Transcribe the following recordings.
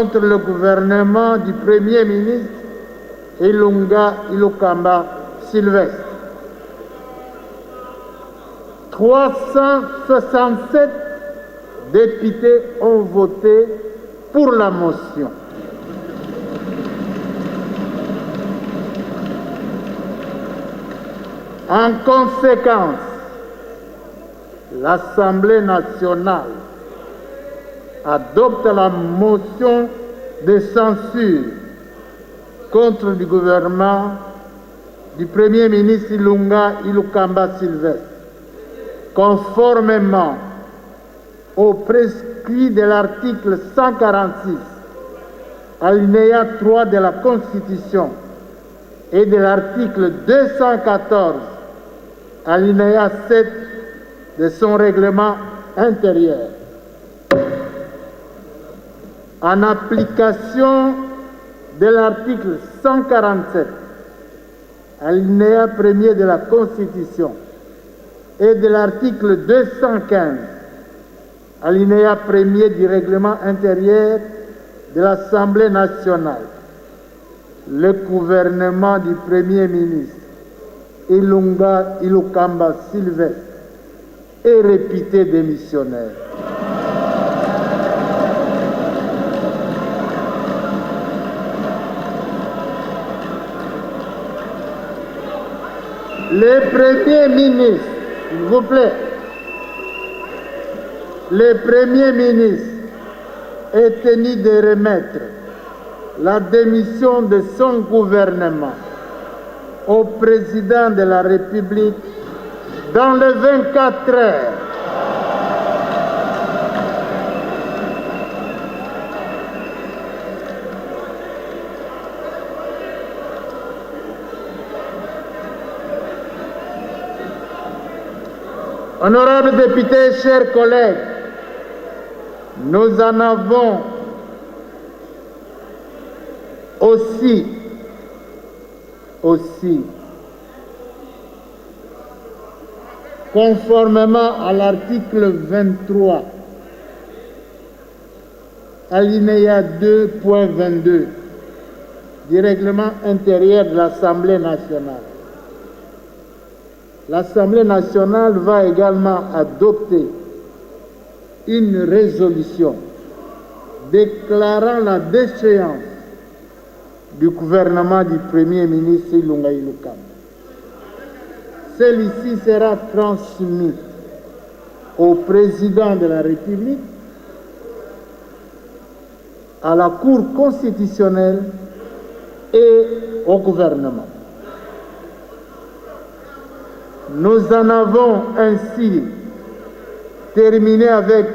contre le gouvernement du Premier ministre Ilunga Ilukamba Sylvestre. 367 députés ont voté pour la motion. En conséquence, l'Assemblée nationale adopte la motion de censure contre le gouvernement du Premier ministre Ilunga Ilukamba Sylvestre, conformément au prescrit de l'article 146, alinéa 3 de la Constitution et de l'article 214, alinéa 7 de son règlement intérieur. En application de l'article 147, alinéa 1er de la Constitution et de l'article 215, alinéa 1er du règlement intérieur de l'Assemblée nationale, le gouvernement du Premier ministre Ilunga Ilukamba Sylvestre est réputé démissionnaire. Le Premier ministre, s'il vous plaît, le Premier ministre est tenu de remettre la démission de son gouvernement au président de la République dans les 24 heures. Honorables députés, chers collègues, nous en avons aussi, conformément à l'article 23, alinéa 2.22 du règlement intérieur de l'Assemblée nationale. L'Assemblée nationale va également adopter une résolution déclarant la déchéance du gouvernement du Premier ministre Ilunga Ilukamba. Celui-ci sera transmis au président de la République, à la Cour constitutionnelle et au gouvernement. Nous en avons ainsi terminé avec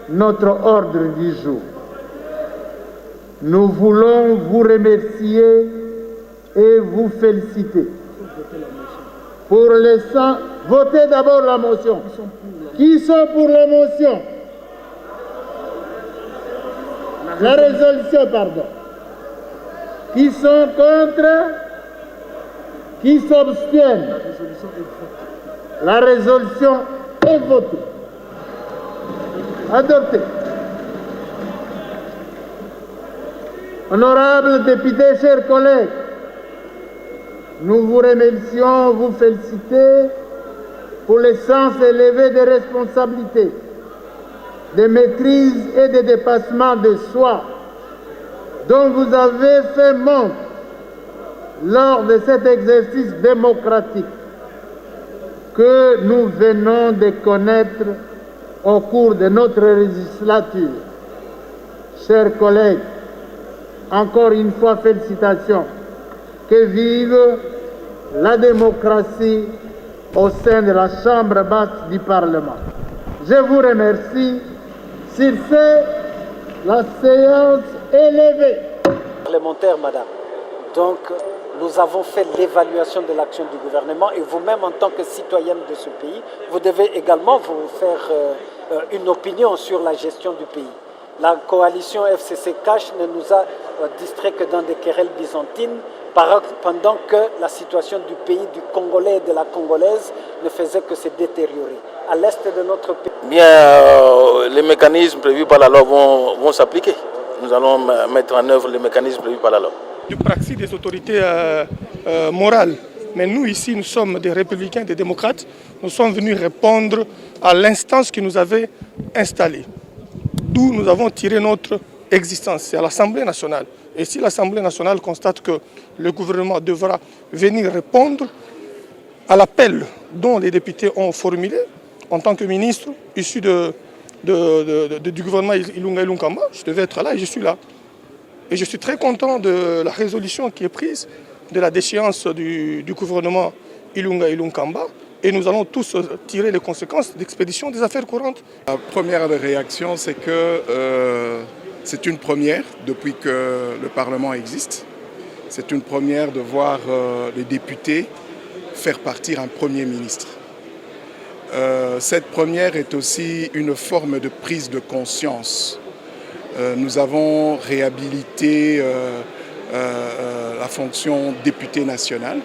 notre ordre du jour. Nous voulons vous remercier et vous féliciter. Pour l'instant, votez d'abord la motion. Qui sont pour la motion? La résolution, pardon. Qui sont contre? Qui s'abstiennent? La résolution est votée. Adoptée. Honorables députés, chers collègues, nous vous remercions, vous félicitons pour le sens élevé des responsabilités, de maîtrise et de dépassement de soi dont vous avez fait montre lors de cet exercice démocratique que nous venons de connaître au cours de notre législature. Chers collègues, encore une fois, félicitations. Que vive la démocratie au sein de la Chambre basse du Parlement. Je vous remercie. Sur ce, la séance est levée. Parlementaire, madame. Donc, nous avons fait l'évaluation de l'action du gouvernement et vous-même, en tant que citoyenne de ce pays, vous devez également vous faire une opinion sur la gestion du pays. La coalition FCC Cash ne nous a distrait que dans des querelles byzantines pendant que la situation du pays, du Congolais et de la Congolaise ne faisait que se détériorer. À l'est de notre pays. Bien, les mécanismes prévus par la loi vont s'appliquer. nous allons mettre en œuvre les mécanismes prévus par la loi. Du praxis des autorités morales. Mais nous, ici, nous sommes des républicains, des démocrates. Nous sommes venus répondre à l'instance qui nous avait installés. D'où nous avons tiré notre existence, c'est à l'Assemblée nationale. Et si l'Assemblée nationale constate que le gouvernement devra venir répondre à l'appel dont les députés ont formulé, en tant que ministre issu du gouvernement Ilunga Ilunkamba, je devais être là et je suis là. Et je suis très content de la résolution qui est prise de la déchéance du gouvernement Ilunga Ilunkamba. Et nous allons tous tirer les conséquences d'expédition des affaires courantes. La première réaction, c'est que c'est une première depuis que le Parlement existe. C'est une première de voir les députés faire partir un Premier ministre. Cette première est aussi une forme de prise de conscience. Nous avons réhabilité la fonction député national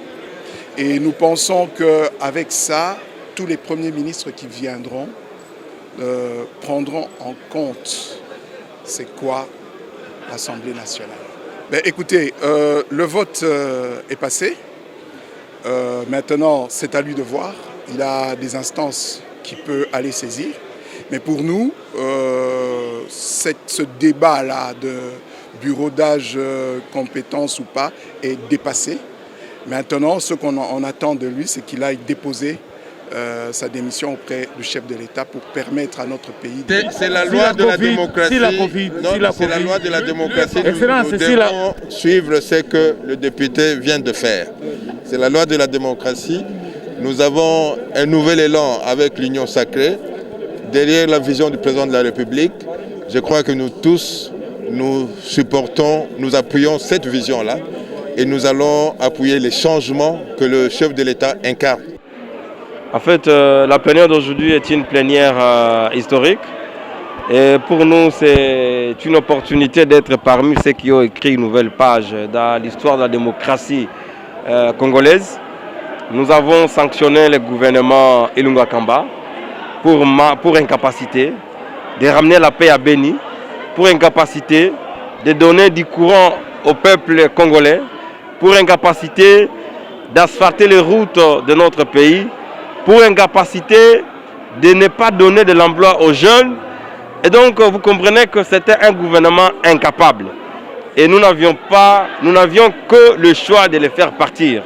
et nous pensons qu'avec ça, tous les premiers ministres qui viendront prendront en compte c'est quoi l'Assemblée nationale. Écoutez, le vote est passé. Maintenant, c'est à lui de voir. Il a des instances qu'il peut aller saisir. Mais pour nous, ce débat-là de bureau d'âge, compétence ou pas, est dépassé. Maintenant, ce qu'on attend de lui, c'est qu'il aille déposer sa démission auprès du chef de l'État pour permettre à notre pays... C'est la loi de la démocratie. C'est la loi de la démocratie. Nous devons suivre ce que le député vient de faire. C'est la loi de la démocratie. Nous avons un nouvel élan avec l'Union sacrée. Derrière la vision du président de la République, je crois que nous tous, nous supportons, nous appuyons cette vision-là et nous allons appuyer les changements que le chef de l'État incarne. En fait, la plénière d'aujourd'hui est une plénière historique. Et pour nous, c'est une opportunité d'être parmi ceux qui ont écrit une nouvelle page dans l'histoire de la démocratie congolaise. Nous avons sanctionné le gouvernement Ilunga Kamba pour incapacité de ramener la paix à Béni, pour incapacité de donner du courant au peuple congolais, pour incapacité d'asphalter les routes de notre pays, pour incapacité de ne pas donner de l'emploi aux jeunes. Et donc vous comprenez que c'était un gouvernement incapable. Et nous n'avions que le choix de les faire partir.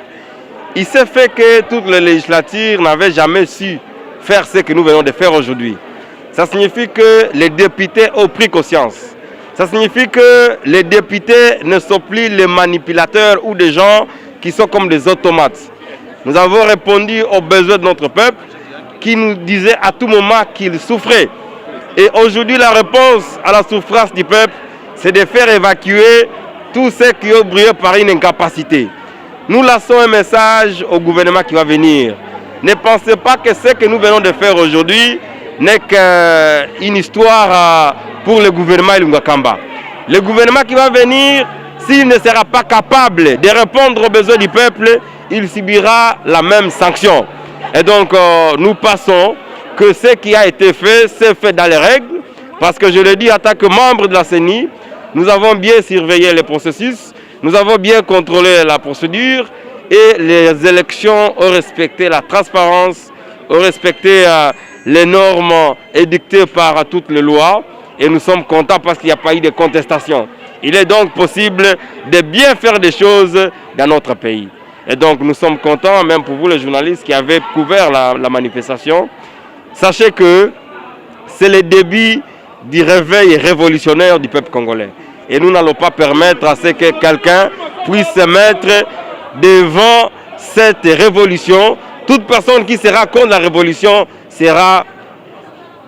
Il s'est fait que toutes les législatures n'avaient jamais su faire ce que nous venons de faire aujourd'hui. Ça signifie que les députés ont pris conscience. Ça signifie que les députés ne sont plus les manipulateurs ou des gens qui sont comme des automates. Nous avons répondu aux besoins de notre peuple qui nous disait à tout moment qu'il souffrait. Et aujourd'hui, la réponse à la souffrance du peuple, c'est de faire évacuer tous ceux qui ont brillé par une incapacité. Nous lançons un message au gouvernement qui va venir. Ne pensez pas que ce que nous venons de faire aujourd'hui n'est qu'une histoire pour le gouvernement Ilunga Kamba. Le gouvernement qui va venir, s'il ne sera pas capable de répondre aux besoins du peuple, il subira la même sanction. Et donc, nous pensons que ce qui a été fait, c'est fait dans les règles. Parce que je le dis en tant que membre de la CENI, nous avons bien surveillé le processus, nous avons bien contrôlé la procédure et les élections ont respecté la transparence, ont respecté les normes édictées par toutes les lois. Et nous sommes contents parce qu'il n'y a pas eu de contestation. Il est donc possible de bien faire des choses dans notre pays. Et donc nous sommes contents, même pour vous les journalistes qui avez couvert la manifestation. Sachez que c'est le début du réveil révolutionnaire du peuple congolais. Et nous n'allons pas permettre à ce que quelqu'un puisse se mettre devant cette révolution. Toute personne qui sera contre la révolution sera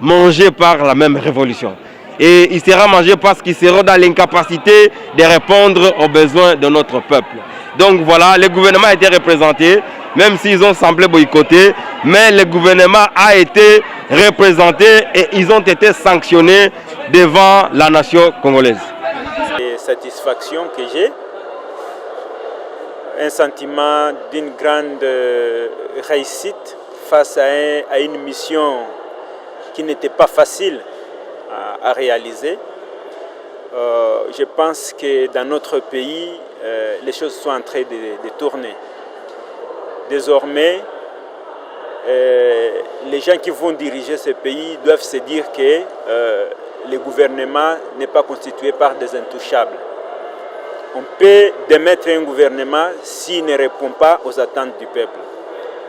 mangée par la même révolution. Et il sera mangé parce qu'ils seront dans l'incapacité de répondre aux besoins de notre peuple. Donc voilà, le gouvernement a été représenté, même s'ils ont semblé boycotter, mais le gouvernement a été représenté et ils ont été sanctionnés devant la nation congolaise. Satisfaction que j'ai, un sentiment d'une grande réussite face à une mission qui n'était pas facile à réaliser. je pense que dans notre pays, les choses sont en train de tourner. Désormais, les gens qui vont diriger ce pays doivent se dire que le gouvernement n'est pas constitué par des intouchables. On peut démettre un gouvernement s'il ne répond pas aux attentes du peuple.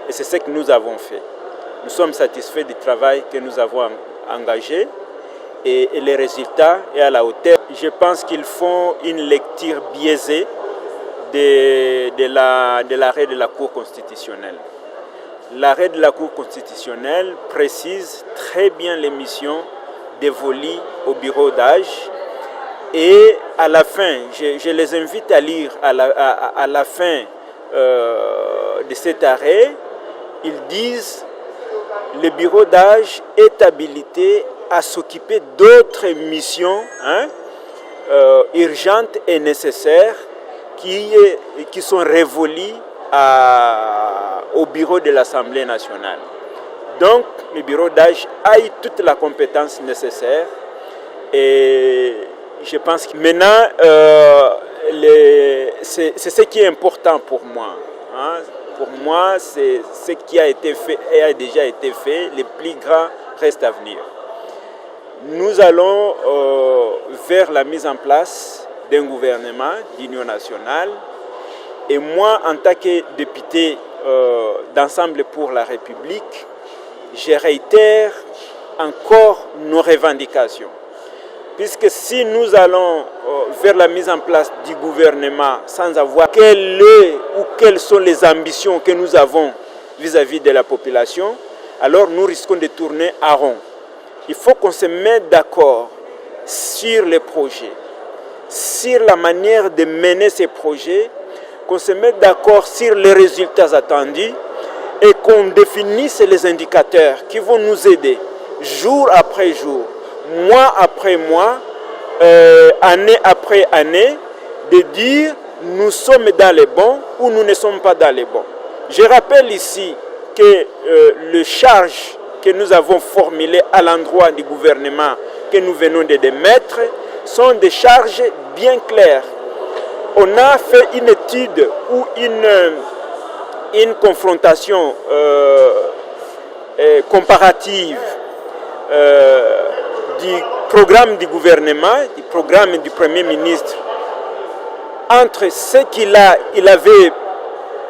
Et c'est ce que nous avons fait. Nous sommes satisfaits du travail que nous avons engagé et les résultats sont à la hauteur. Je pense qu'ils font une lecture biaisée de l'arrêt de la Cour constitutionnelle. L'arrêt de la Cour constitutionnelle précise très bien les missions dévolues au bureau d'âge. Et à la fin, je les invite à lire à la fin de cet arrêt, ils disent que le bureau d'âge est habilité à s'occuper d'autres missions urgentes et nécessaires qui sont révolues au bureau de l'Assemblée nationale. Donc, le bureau d'âge a eu toute la compétence nécessaire et je pense que maintenant, c'est ce qui est important pour moi. Pour moi, c'est ce qui a été fait et a déjà été fait. Le plus grand reste à venir. Nous allons vers la mise en place d'un gouvernement d'union nationale. Et moi, en tant que député d'Ensemble pour la République, je réitère encore nos revendications. Puisque si nous allons vers la mise en place du gouvernement sans avoir quelles sont les ambitions que nous avons vis-à-vis de la population, alors nous risquons de tourner à rond. Il faut qu'on se mette d'accord sur les projets, sur la manière de mener ces projets, qu'on se mette d'accord sur les résultats attendus et qu'on définisse les indicateurs qui vont nous aider jour après jour, mois après mois, année après année, de dire nous sommes dans les bons ou nous ne sommes pas dans les bons. Je rappelle ici que les charges que nous avons formulées à l'endroit du gouvernement que nous venons de démettre sont des charges bien claires. On a fait une étude ou une confrontation comparative du programme du gouvernement, du programme du Premier ministre, entre ce qu'il avait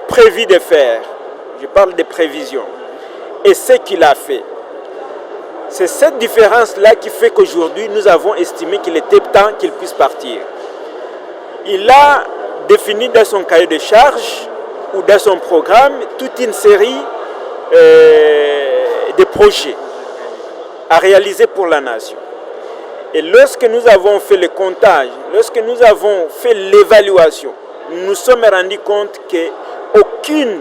prévu de faire, je parle de prévisions, et ce qu'il a fait. C'est cette différence-là qui fait qu'aujourd'hui, nous avons estimé qu'il était temps qu'il puisse partir. Il a défini dans son cahier de charges ou dans son programme toute une série de projets à réaliser pour la nation. Et lorsque nous avons fait le comptage, lorsque nous avons fait l'évaluation, nous nous sommes rendus compte qu'aucun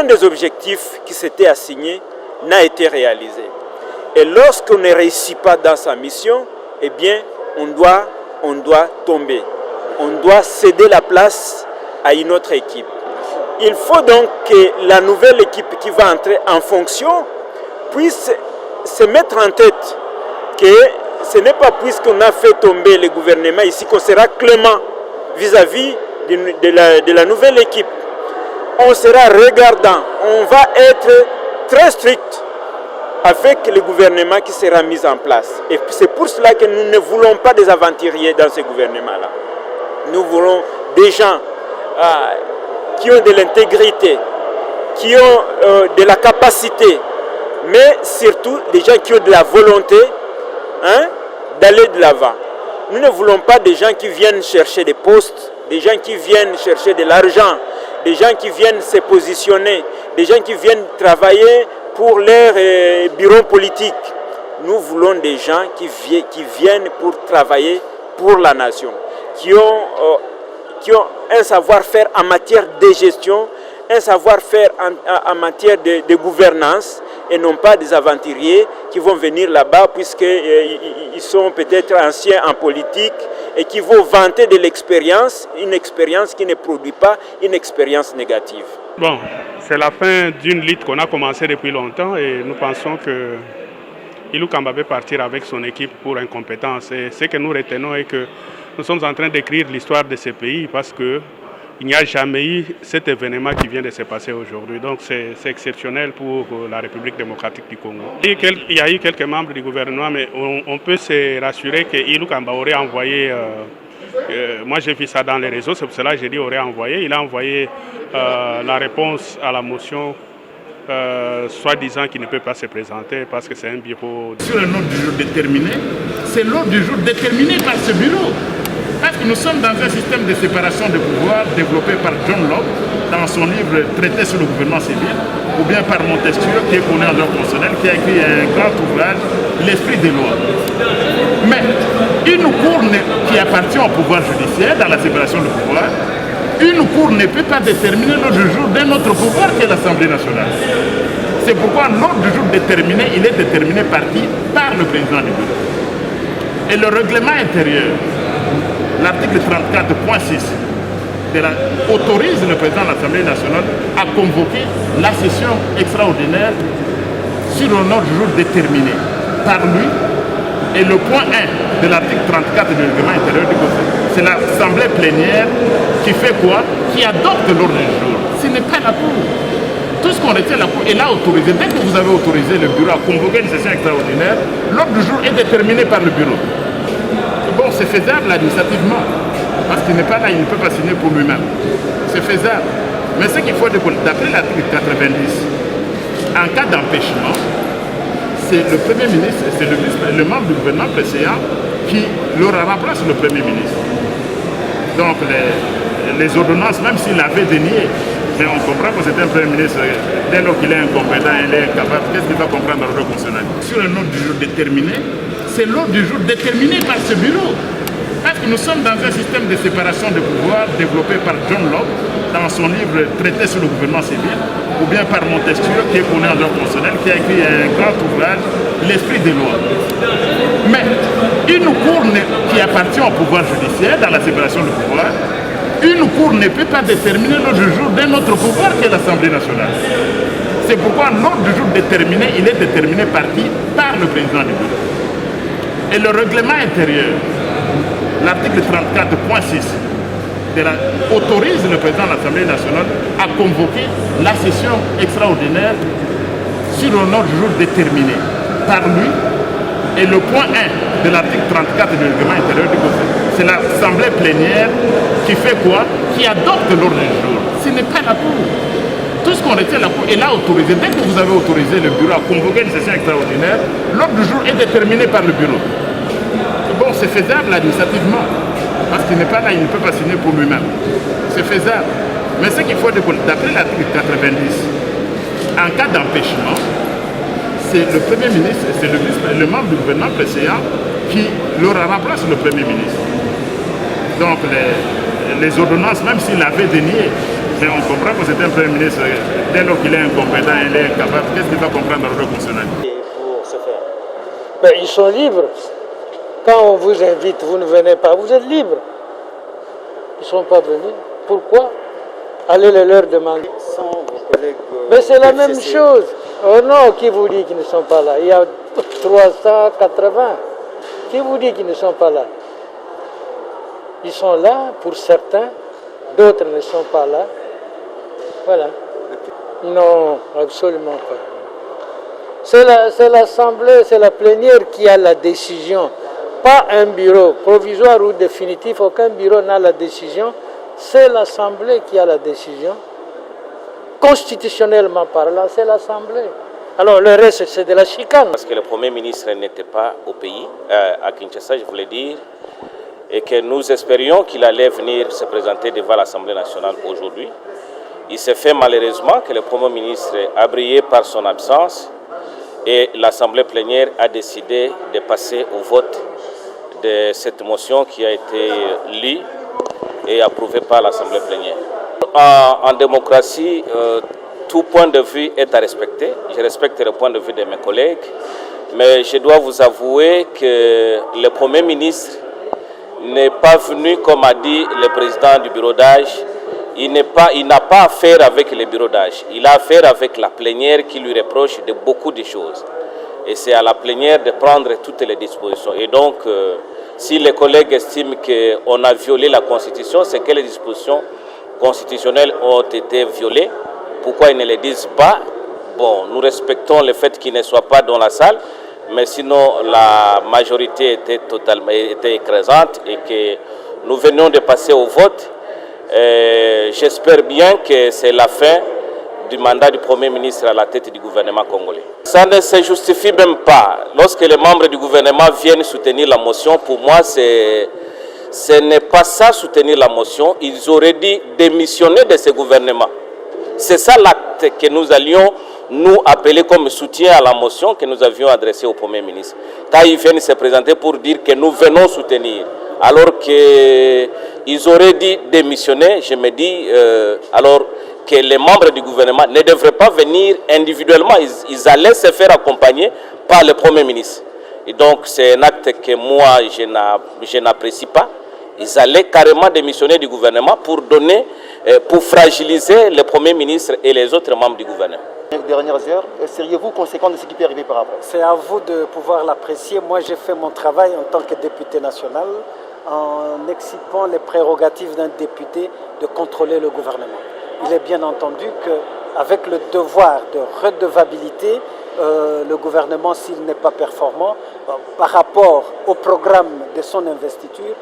des objectifs qui s'étaient assignés n'a été réalisé. Et lorsqu'on ne réussit pas dans sa mission, eh bien, on doit tomber. On doit céder la place à une autre équipe. Il faut donc que la nouvelle équipe qui va entrer en fonction puisse se mettre en tête que ce n'est pas puisqu'on a fait tomber le gouvernement ici qu'on sera clément vis-à-vis de la nouvelle équipe. On sera regardant, on va être très strict avec le gouvernement qui sera mis en place. Et c'est pour cela que nous ne voulons pas des aventuriers dans ce gouvernement-là. Nous voulons des gens qui ont de l'intégrité, qui ont de la capacité, mais surtout des gens qui ont de la volonté d'aller de l'avant. Nous ne voulons pas des gens qui viennent chercher des postes, des gens qui viennent chercher de l'argent, des gens qui viennent se positionner, des gens qui viennent travailler pour leur bureau politique. Nous voulons des gens qui viennent pour travailler pour la nation, qui ont un savoir-faire en matière de gestion, un savoir-faire en matière de gouvernance, et non pas des aventuriers qui vont venir là-bas puisqu'ils sont peut-être anciens en politique et qui vont vanter de l'expérience, une expérience qui ne produit pas une expérience négative. Bon, c'est la fin d'une lutte qu'on a commencée depuis longtemps et nous pensons que Ilou Kamba peut partir avec son équipe pour incompétence. Et ce que nous retenons est que nous sommes en train d'écrire l'histoire de ce pays parce qu'il n'y a jamais eu cet événement qui vient de se passer aujourd'hui. Donc c'est exceptionnel pour la République démocratique du Congo. Il y a eu quelques membres du gouvernement, mais on peut se rassurer que Ilou Kamba aurait envoyé... moi j'ai vu ça dans les réseaux, c'est pour cela que j'ai dit aurait envoyé. Il a envoyé la réponse à la motion soi-disant qu'il ne peut pas se présenter parce que c'est un bureau... Sur un ordre du jour déterminé, c'est l'ordre du jour déterminé par ce bureau. Parce que nous sommes dans un système de séparation de pouvoir développé par John Locke dans son livre Traité sur le gouvernement civil, ou bien par Montesquieu qui est connu en droit constitutionnel, qui a écrit un grand ouvrage, L'esprit des lois. Mais une cour qui appartient au pouvoir judiciaire dans la séparation de pouvoir, une cour ne peut pas déterminer l'ordre du jour d'un autre pouvoir qui est l'Assemblée nationale. C'est pourquoi l'ordre du jour déterminé, il est déterminé par qui? Par le président du bureau. Et le règlement intérieur, l'article 34.6, autorise le président de l'Assemblée nationale à convoquer la session extraordinaire sur un ordre du jour déterminé par lui. Et le point 1 de l'article 34 du règlement intérieur du Conseil, c'est l'Assemblée plénière qui fait quoi? Qui adopte l'ordre du jour. Ce n'est pas la Cour. Tout ce qu'on retient, la Cour, elle a autorisé. Dès que vous avez autorisé le bureau à convoquer une session extraordinaire, l'ordre du jour est déterminé par le bureau. Bon, c'est faisable administrativement, parce qu'il n'est pas là, il ne peut pas signer pour lui-même. C'est faisable. Mais ce qu'il faut, d'après l'article 90, en cas d'empêchement, c'est le Premier ministre, c'est le membre du gouvernement précédent qui leur remplace le Premier ministre. Donc les ordonnances, même s'il avait dénié, mais on comprend que c'est un Premier ministre, dès lors qu'il est incompétent, il est incapable, qu'est-ce qu'il va comprendre dans le droit constitutionnel? Sur un ordre du jour déterminé, c'est l'ordre du jour déterminé par ce bureau. Parce que nous sommes dans un système de séparation de pouvoir développé par John Locke dans son livre Traité sur le gouvernement civil, ou bien par Montesquieu qui est connu en droit constitutionnel, qui a écrit un grand ouvrage, L'esprit des lois. Mais une cour qui appartient au pouvoir judiciaire dans la séparation de pouvoir, une cour ne peut pas déterminer l'ordre du jour d'un autre pouvoir qui est l'Assemblée nationale. C'est pourquoi l'ordre du jour déterminé, il est déterminé par qui? Par le président du bureau. Et le règlement intérieur, l'article 34.6, autorise le président de l'Assemblée nationale à convoquer la session extraordinaire sur un ordre du jour déterminé par lui. Et le point 1 de l'article 34 du règlement intérieur du Conseil, c'est l'Assemblée plénière qui fait quoi? Qui adopte l'ordre du jour. Ce n'est pas la Cour. Tout ce qu'on retient, la Cour, elle a autorisé. Dès que vous avez autorisé le bureau à convoquer une session extraordinaire, l'ordre du jour est déterminé par le bureau. Bon, c'est faisable administrativement, parce qu'il n'est pas là, il ne peut pas signer pour lui-même. C'est faisable. Mais ce qu'il faut, d'après l'article 90, en cas d'empêchement, c'est le Premier ministre, c'est le membre du gouvernement précédent qui leur remplace le Premier ministre. Donc les ordonnances, même s'il avait dénié, mais on comprend que c'est un Premier ministre, dès lors qu'il est incompétent, il est incapable, qu'est-ce qu'il va comprendre dans le droit constitutionnel? Pour ce faire. Mais ils sont libres. Quand on vous invite, vous ne venez pas, vous êtes libre. Ils ne sont pas venus. Pourquoi? Allez les leur demander. Mais c'est la même chose. Oh non, qui vous dit qu'ils ne sont pas là? Il y a 380. Qui vous dit qu'ils ne sont pas là? Ils sont là pour certains, d'autres ne sont pas là. Voilà. Non, absolument pas. C'est l'Assemblée, c'est la plénière qui a la décision. Pas un bureau provisoire ou définitif, aucun bureau n'a la décision. C'est l'Assemblée qui a la décision. Constitutionnellement parlant, c'est l'Assemblée. Alors le reste, c'est de la chicane. Parce que le Premier ministre n'était pas au pays, à Kinshasa, je voulais dire, et que nous espérions qu'il allait venir se présenter devant l'Assemblée nationale aujourd'hui. Il s'est fait malheureusement que le Premier ministre a brillé par son absence et l'Assemblée plénière a décidé de passer au vote de cette motion qui a été lue et approuvée par l'Assemblée plénière. En démocratie, tout point de vue est à respecter. Je respecte le point de vue de mes collègues, mais je dois vous avouer que le Premier ministre n'est pas venu, comme a dit le président du bureau d'âge, il n'a pas affaire avec le bureau d'âge. Il a affaire avec la plénière qui lui reproche de beaucoup de choses. Et c'est à la plénière de prendre toutes les dispositions. Et donc, si les collègues estiment qu'on a violé la Constitution, c'est que les dispositions constitutionnelles ont été violées. Pourquoi ils ne les disent pas? Bon, nous respectons le fait qu'ils ne soient pas dans la salle, mais sinon la majorité était écrasante et que nous venions de passer au vote. J'espère bien que c'est la fin du mandat du Premier ministre à la tête du gouvernement congolais. Ça ne se justifie même pas. Lorsque les membres du gouvernement viennent soutenir la motion, pour moi, ce n'est pas ça soutenir la motion. Ils auraient dû démissionner de ce gouvernement. C'est ça l'acte que nous allions nous appeler comme soutien à la motion que nous avions adressée au Premier ministre. Quand ils viennent se présenter pour dire que nous venons soutenir, alors qu'ils auraient dû démissionner, je me dis, alors que les membres du gouvernement ne devraient pas venir individuellement, ils allaient se faire accompagner par le Premier ministre. Et donc c'est un acte que moi je n'apprécie pas. Ils allaient carrément démissionner du gouvernement pour fragiliser le Premier ministre et les autres membres du gouvernement. Dernières heures, seriez-vous conséquent de ce qui peut arriver par après? C'est à vous de pouvoir l'apprécier. Moi, j'ai fait mon travail en tant que député national en excipant les prérogatives d'un député de contrôler le gouvernement. Il est bien entendu qu'avec le devoir de redevabilité, le gouvernement, s'il n'est pas performant, par rapport au programme de son investiture,